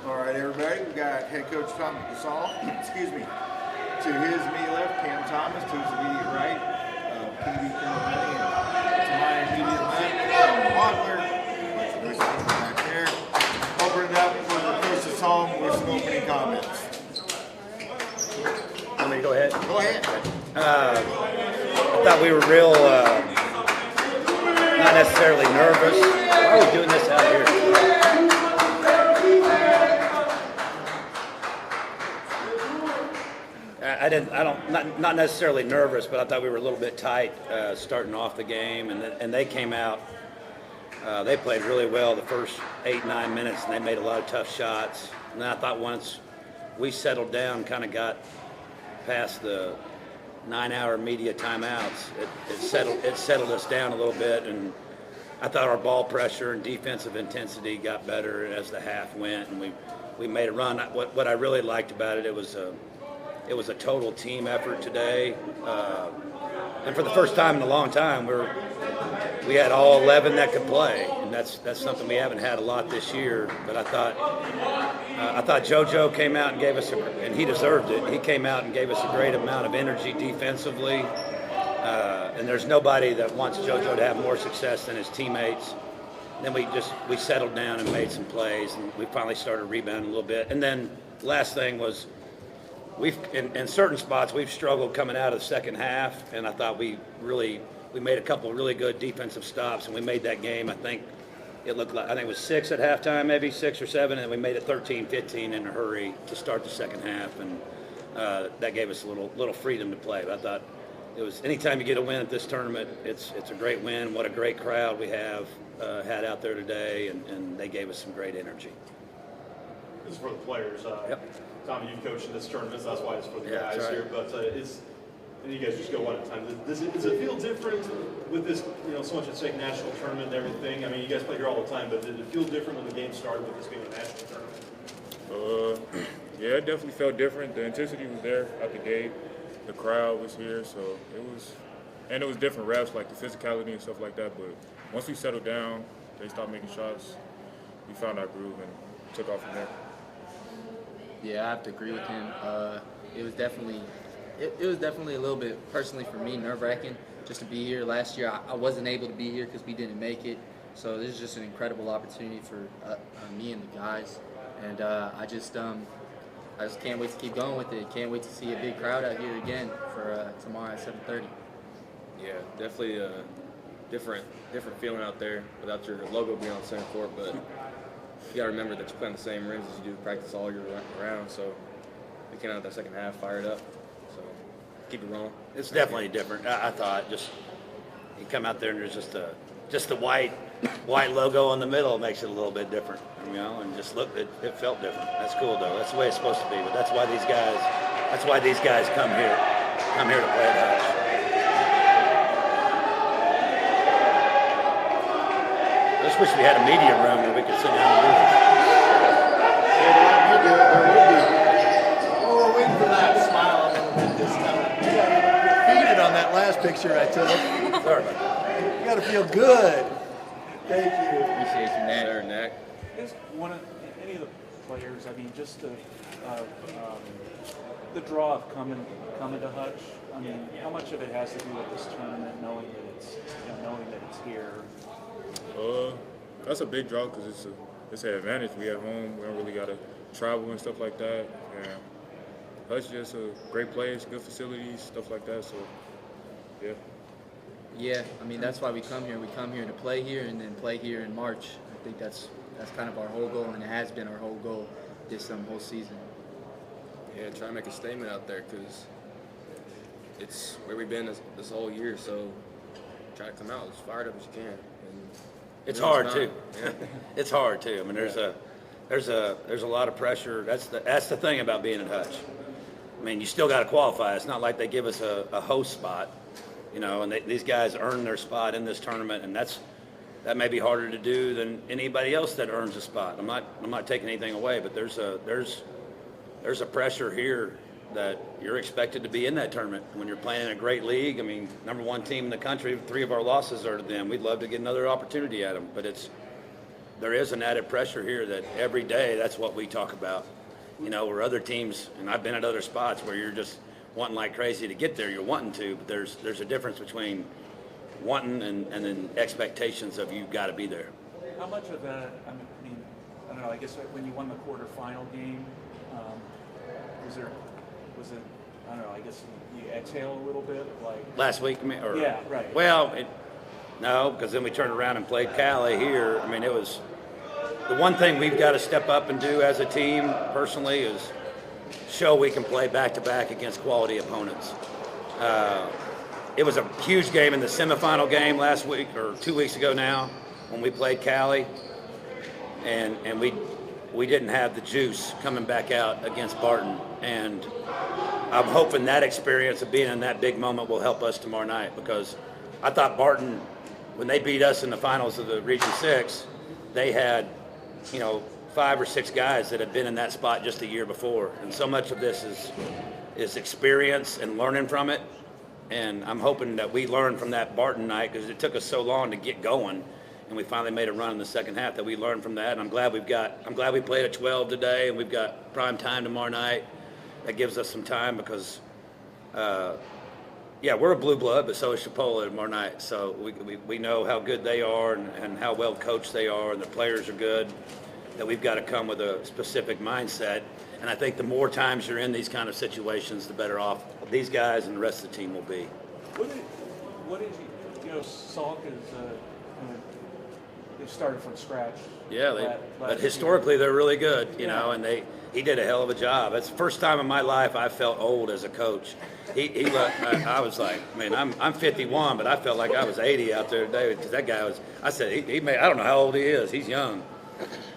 All right, everybody, we've got head coach Tommy DeSalme, excuse me. To his immediate left, Kam Thomas. To his immediate right, PD Kernan. To my immediate left, Wagler. Back there. Open it up for Coach DeSalme with some opening comments. Want me to go ahead? Go ahead. I thought we were real, not necessarily nervous. Why are we doing this out here? Not necessarily nervous, but I thought we were a little bit tight starting off the game, and they came out. They played really well the first 8-9 minutes, and they made a lot of tough shots. And then I thought once we settled down, kind of got past the 9-hour media timeouts, it settled us down a little bit, and I thought our ball pressure and defensive intensity got better as the half went, and we made a run. What I really liked about it, it was a total team effort today, and for the first time in a long time, we had all 11 that could play, and that's something we haven't had a lot this year. But I thought JoJo came out and gave us and he deserved it. He came out and gave us a great amount of energy defensively, and there's nobody that wants JoJo to have more success than his teammates. Then we settled down and made some plays, and we finally started rebounding a little bit. And then last thing was, in certain spots we've struggled coming out of the second half, and I thought we made a couple of really good defensive stops, and we made that game. I think it was 6 at halftime, maybe 6 or 7, and we made it 13-15 in a hurry to start the second half, and that gave us a little freedom to play. But I thought it was, anytime you get a win at this tournament, it's a great win. What a great crowd we have had out there today, and they gave us some great energy. This is for the players. Yep. Tommy, you've coached in this tournament, so that's why it's for the guys right here. But and you guys just go one at a time. Does it feel different with this, so much at stake national tournament and everything? I mean, you guys play here all the time, but did it feel different when the game started with this being a national tournament? Yeah, it definitely felt different. The intensity was there at the gate. The crowd was here, so it was different reps, like the physicality and stuff like that. But once we settled down, they stopped making shots. We found our groove and took off from there. Yeah, I have to agree with him. It was definitely a little bit, personally for me, nerve-wracking just to be here. Last year, I wasn't able to be here because we didn't make it. So this is just an incredible opportunity for me and the guys. And I just can't wait to keep going with it. Can't wait to see a big crowd out here again for tomorrow at 7:30. Yeah, definitely a different feeling out there without your logo being on the center court. But you got to remember that you play on the same rims as you do practice all year round. So we came out that second half fired up. So keep it rolling. It's definitely different. I thought you come out there and there's just the white logo in the middle makes it a little bit different, and just look, it felt different. That's cool though. That's the way it's supposed to be. But that's why these guys come here to play at Hutch. I just wish we had a media room where we could sit down and do this. We're waiting for that smile a little bit this time. You got to on that last picture I took. Sorry. You got to feel good. Thank you. Appreciate you, Nat. Sure, Nick. Is any of the players, I mean, just the draw of coming to Hutch, I mean, how much of it has to do with this tournament, knowing that it's here? That's a big draw because it's an advantage. We at home. We don't really got to travel and stuff like that. And Hutch just a great place, good facilities, stuff like that. So, yeah. Yeah, I mean, that's why we come here. We come here to play here and then play here in March. I think that's kind of our whole goal, and it has been our whole goal this whole season. Yeah, try to make a statement out there because it's where we've been this whole year. So try to come out as fired up as you can. And It's hard too. Yeah. It's hard too. I mean, there's a lot of pressure. That's the thing about being at Hutch. I mean, you still got to qualify. It's not like they give us a host spot, and these guys earn their spot in this tournament, and that may be harder to do than anybody else that earns a spot. I'm not taking anything away, but there's a pressure here that you're expected to be in that tournament when you're playing in a great league. I mean, #1 team in the country, 3 of our losses are to them. We'd love to get another opportunity at them, but there is an added pressure here that every day that's what we talk about. You know, where other teams, and I've been at other spots where you're just wanting like crazy to get there, you're wanting to, but there's a difference between wanting and then expectations of you've got to be there. How much of that, I mean, I don't know, I guess when you won the quarterfinal game, was it, I don't know, I guess you exhale a little bit? Like Last week, I mean, or, yeah, right. Well, no, because then we turned around and played Cali here. I mean, it was the one thing we've got to step up and do as a team personally is show we can play back-to-back against quality opponents. It was a huge game in the semifinal game last week, or 2 weeks ago now, when we played Cali, and we didn't have the juice coming back out against Barton. And I'm hoping that experience of being in that big moment will help us tomorrow night, because I thought Barton, when they beat us in the finals of the Region 6, they had, 5 or 6 guys that had been in that spot just a year before. And so much of this is experience and learning from it. And I'm hoping that we learn from that Barton night, because it took us so long to get going, and we finally made a run in the second half, that we learned from that. And I'm glad we played at 12 today, and we've got prime time tomorrow night. That gives us some time, because we're a blue blood, but so is Chipola tomorrow night. So we know how good they are and how well coached they are, and the players are good, that we've got to come with a specific mindset. And I think the more times you're in these kind of situations, the better off these guys and the rest of the team will be. What did Salk is, they started from scratch. Yeah, but historically they're really good, and he did a hell of a job. It's the first time in my life I felt old as a coach. I was like, I'm 51, but I felt like I was 80 out there today, because that guy was, I said, I don't know how old he is. He's young.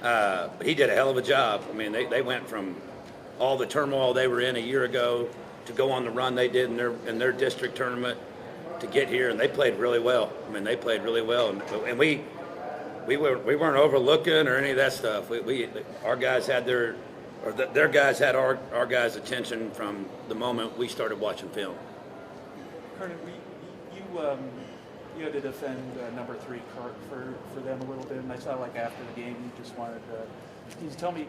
But he did a hell of a job. I mean, they went from all the turmoil they were in a year ago to go on the run they did in their district tournament to get here, and they played really well. They played really well, and we weren't overlooking or any of that stuff. Our guys had their guys had our guys' attention from the moment we started watching film. Kernan, you had to defend number 3 Kirk for them a little bit, and I saw after the game you just wanted to. Can you tell me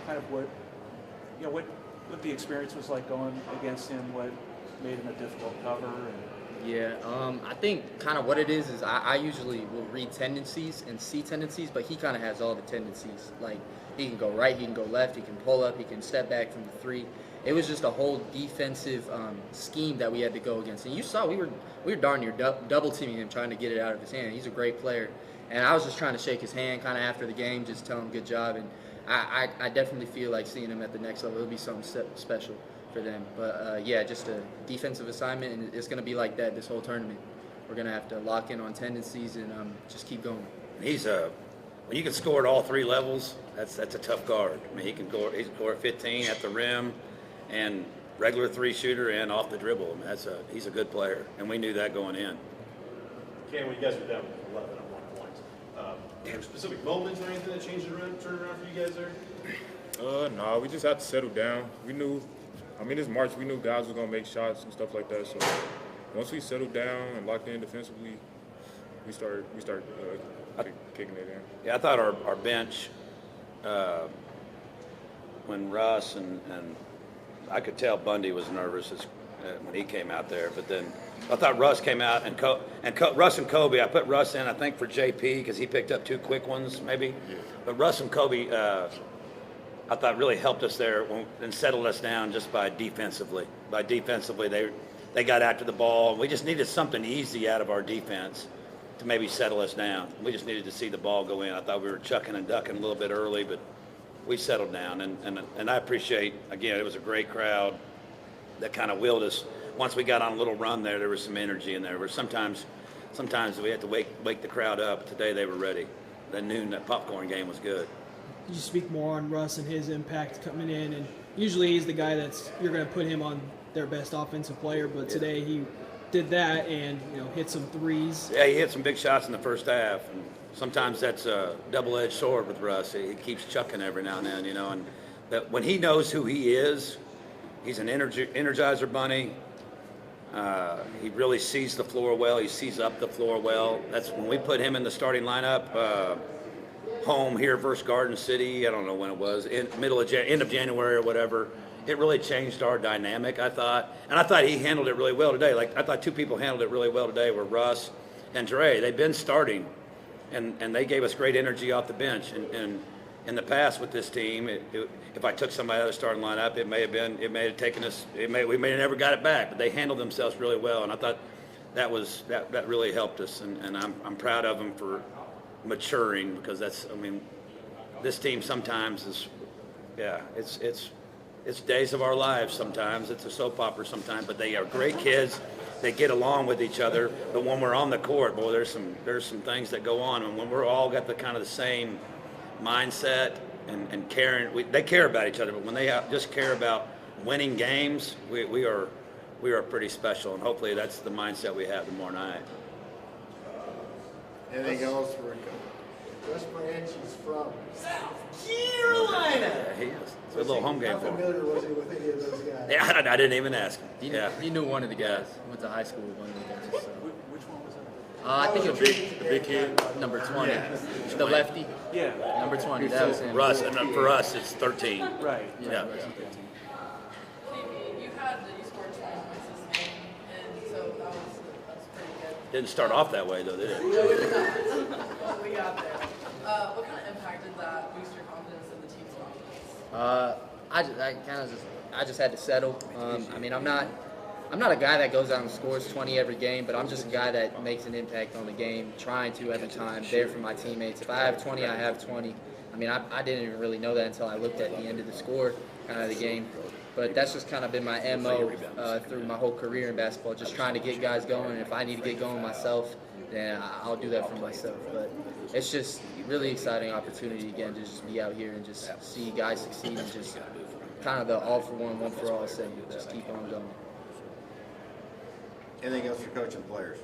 kind of what the experience was like going against him? What made him a difficult cover? Yeah, I think kind of what it is I usually will read tendencies and see tendencies, but he kind of has all the tendencies. Like, he can go right, he can go left, he can pull up, he can step back from the 3. It was just a whole defensive scheme that we had to go against. And you saw we were darn near double teaming him, trying to get it out of his hand. He's a great player. And I was just trying to shake his hand kind of after the game, just tell him good job. And I definitely feel like seeing him at the next level, it'll be something special for them. But just a defensive assignment, and it's going to be like that this whole tournament. We're going to have to lock in on tendencies and just keep going. When you can score at all 3 levels, that's a tough guard. He can score 15 at the rim, and regular 3 shooter and off the dribble. He's a good player, and we knew that going in. Cam, when you guys were down 11 at one point, were there specific moments or anything that changed turned around for you guys there? No, we just had to settle down. We knew, this March, we knew guys were going to make shots and stuff like that. So once we settled down and locked in defensively, we started kicking it in. Yeah, I thought our bench, when Russ and I could tell Bundy was nervous when he came out there, but then I thought Russ came out and Russ and Kobe. I put Russ in, I think, for JP because he picked up 2 quick ones maybe. Yeah. But Russ and Kobe, I thought really helped us there and settled us down just by defensively. They got after the ball. We just needed something easy out of our defense to maybe settle us down. We just needed to see the ball go in. I thought we were chucking and ducking a little bit early, but we settled down. And I appreciate, again, it was a great crowd that kind of willed us. Once we got on a little run there was some energy in there. Where sometimes we had to wake the crowd up. Today they were ready. They knew that popcorn game was good. Could you speak more on Russ and his impact coming in? And usually he's the guy you're going to put him on their best offensive player, but today he did that and hit some threes. Yeah, he hit some big shots in the first half, and sometimes that's a double-edged sword with Russ. He keeps chucking every now and then, and that when he knows who he is, he's an energizer bunny. He really sees the floor well. He sees up the floor well. That's when we put him in the starting lineup. home here versus Garden City. I don't know when it was, end of January or whatever. It really changed our dynamic, I thought. And I thought he handled it really well today. Like, I thought two people handled it really well today were Russ and Dre. They've been starting, and they gave us great energy off the bench. And in the past with this team, if I took somebody out of the starting lineup, we may have never got it back. But they handled themselves really well, and I thought that really helped us. And I'm proud of them for maturing, because this team sometimes is, it's days of our lives sometimes. It's a soap opera sometimes, but they are great kids. They get along with each other. But when we're on the court, boy, there's some things that go on. And when we're all got the kind of the same mindset and caring, they care about each other. But when they just care about winning games, we are pretty special. And hopefully that's the mindset we have tomorrow night. Anything else for West Branch is from South Carolina. Yeah, he is. It's a little home game How for him. familiar was he with any of those guys? Yeah, I didn't even ask him. He knew one of the guys. Went to high school with one of the guys. So. Which one was that? I think it was The big kid. number 20. The lefty. Yeah. Number 20. That was him. Russ, and for us, it's 13. Right. Yeah. You scored 20 points this game, and so that's pretty good. Didn't start off that way, though, did it? No, we did not. But we got there. What kind of impact did that boost your confidence in the team's confidence? I just had to settle. I'm not a guy that goes out and scores 20 every game, but I'm just a guy that makes an impact on the game, trying to every time, there for my teammates. If I have 20, I have 20. I didn't even really know that until I looked at the end of the score, kind of the game. But that's just kind of been my MO through my whole career in basketball, just trying to get guys going. And if I need to get going myself, then I'll do that for myself. But it's just a really exciting opportunity, again, to just be out here and just see guys succeed and just kind of the all for one, one for all, saying just keep on going. anything else for coaching players?